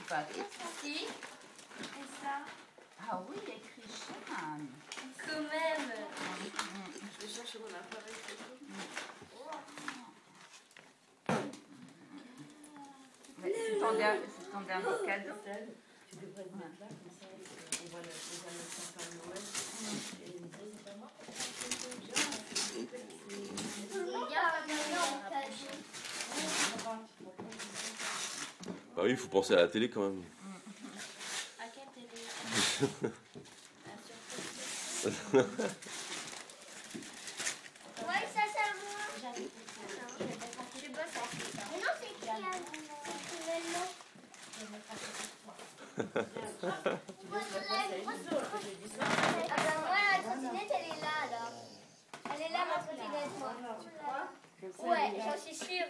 pas ça. Si. Et ça. Ah oui, il y a écrit Shannon. Quand même. Je vais chercher mon appareil photo. C'est ton dernier cadeau. Tu devrais le mettre là, comme ça, on va le mettre en fin de Noël. Et il me dit, c'est pas moi. Bah oui, il faut penser à la télé quand même. À quelle télé? Ouais, ça c'est à moi. Je bosse à ça. Mais non, c'est qui a Ah ben moi, la trottinette, elle est là, alors. Elle est là, ma trottinette, moi. Ouais, j'en suis sûre.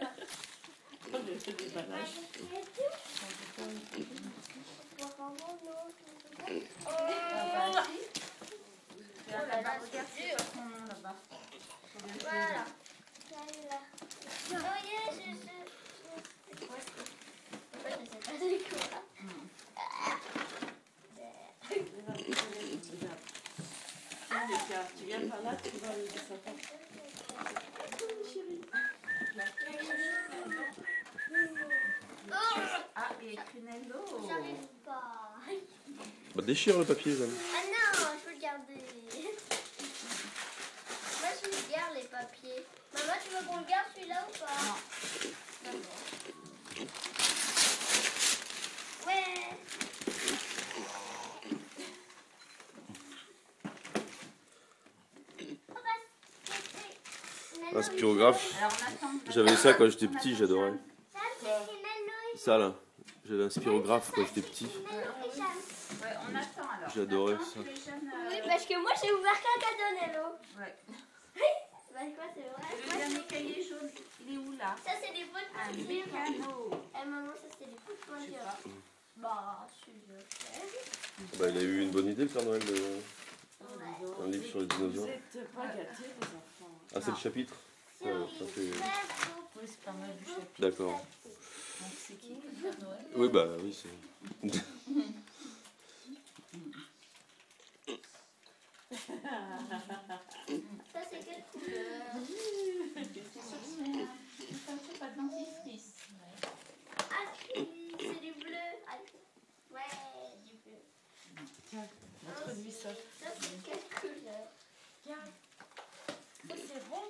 Là-bas, regarde, c'est quoi son nom là-bas? Voilà. Oh yeah, Pourquoi je sais pas c'est quoi? Tu viens par là, tu vas le descendre. Chérie. Ah, il y a écrit Nello. J'arrive pas. Bah déchire le papier, Jeanne. Ah non, je veux le garder. Moi, je le garde les papiers. Maman, tu veux qu'on le garde celui-là ou pas? Non. Ouais. Un spirographe. Alors on attend. J'avais ça quand j'étais petit, j'adorais. Ça, c'est Nello. Ça là, j'avais un spirographe quand j'étais petit. Ouais, on attend alors. J'adorais Attends ça. que les jeunes, Oui, parce que moi, j'ai ouvert qu'un cadeau, Nello. Ouais. Bah, quoi, c'est vrai. Le dernier cahier jaune, il est où là? Ça, c'est des pots de Un peinture. mécano. Eh, maman, ça, c'est des pots de Je sais peinture. pas. Bah, je suis Bah il a eu une bonne idée le Père Noël, Ouais. un livre sur les Vous dinosaures. n'êtes pas gâtés, les enfants. Ah c'est le chapitre. C'est Ça fait... Oui, c'est pas mal du chapitre. D'accord. Donc c'est qui le Père Noël? Oui bah oui c'est... Ça, c'est quelle couleur? C'est pas de dentifrice. Ah, c'est du bleu. Ah, ouais, du bleu. Tiens, montre-lui ça. Ça, c'est quelle couleur? Tiens, ça c'est bon.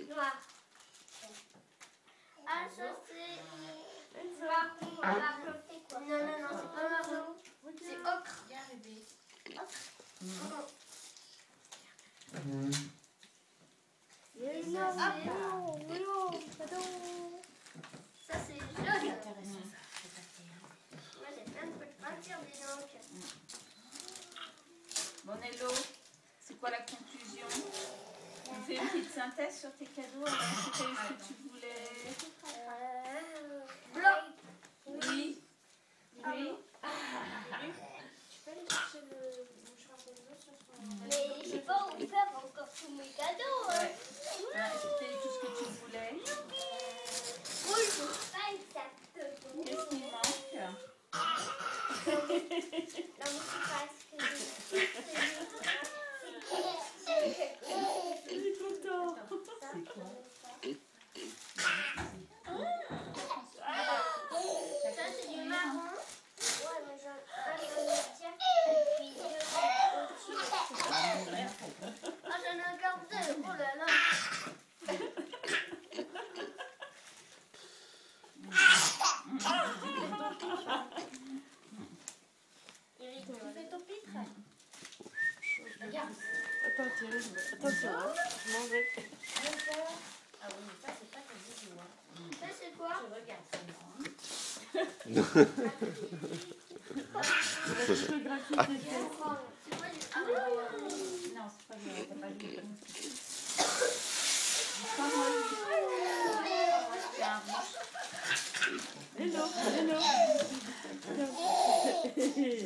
Noir. Ah, ça, c'est marron. Non, non, non, c'est pas marron. C'est ocre. Ça, c'est jaune. Moi, j'ai plein de pots de peinture, dis donc. Bon Nello, c'est quoi la conclusion? On fait une petite synthèse sur tes cadeaux. Alors, c'était ce que tu voulais? Blanc. Oui. Oui. Tu peux aller chercher le mouchoir de l'eau sur son... Mais j'ai pas ouvert encore tous mes cadeaux. Ouais. C'était tout ce que tu voulais. Oui, je sais pas exactement. Qu'est-ce qui manque? Non, mais c'est parce que... Il est content. C'est quoi? Ça, c'est du marron. Ouais, mais j'en ai dire. Et puis deux au-dessus. Ah, j'en ai encore deux. Oh là là. Eric, tu fais ton pitre? Regarde. Attends, Thierry, attention, hein, je m'en vais. Ah oui, mais ça, c'est pas tes bijoux. Hein. Ça, c'est quoi? Je regarde seulement. Hein. C'est quoi du... Ah, Non, c'est pas bien, t'as pas lu. C'est pas moi. C'est un rouge. Hello, hello.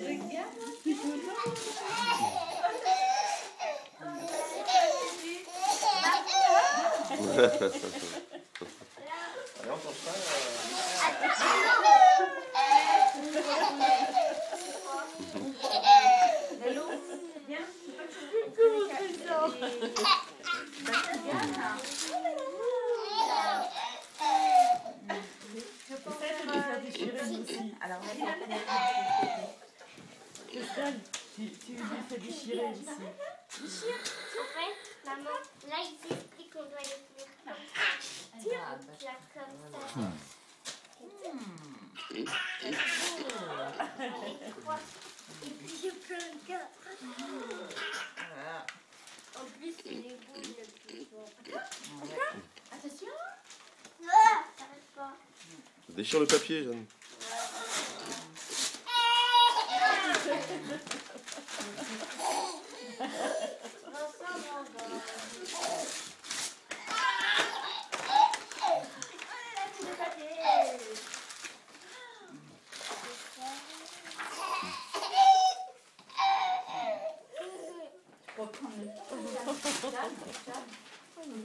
Regarde. Allez, on change ça. Lalo, viens. Essaye de les faire déchirer aussi. Alors, on va Christelle, tu lui fais déchirer aussi. En fait, maman, là, il t'explique qu'on doit les tenir comme ça. Tiens, là, comme ça. Et puis, j'ai plein de gars. En plus, c'est les boules le plus fort. Attention. Ça reste pas. Déchire le papier, Jeanne. Pour prendre le temps. On prend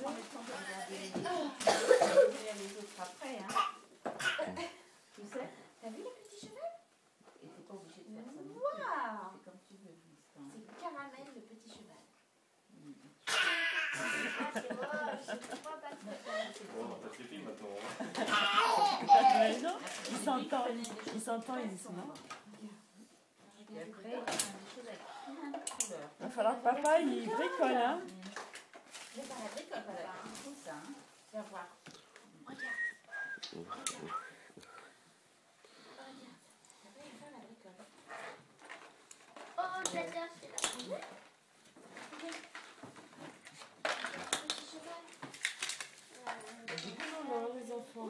le temps de regarder les autres après. Hein. Tu sais? T'as vu le petit cheval? Et t'es pas obligé de faire ça. Waouh! C'est comme tu veux. C'est Caramel, le petit cheval. C'est moche. Je peux pas battre. Bon, on va passer les films maintenant. Mais non, il s'entend ici. Et après, il y a des choses avec plein de couleurs. Il va falloir que papa il bricole, hein. Mais ça la bricole, voilà. Tout ça, hein. Tu vas voir. Regarde. Oh, j'adore, c'est là. Les enfants.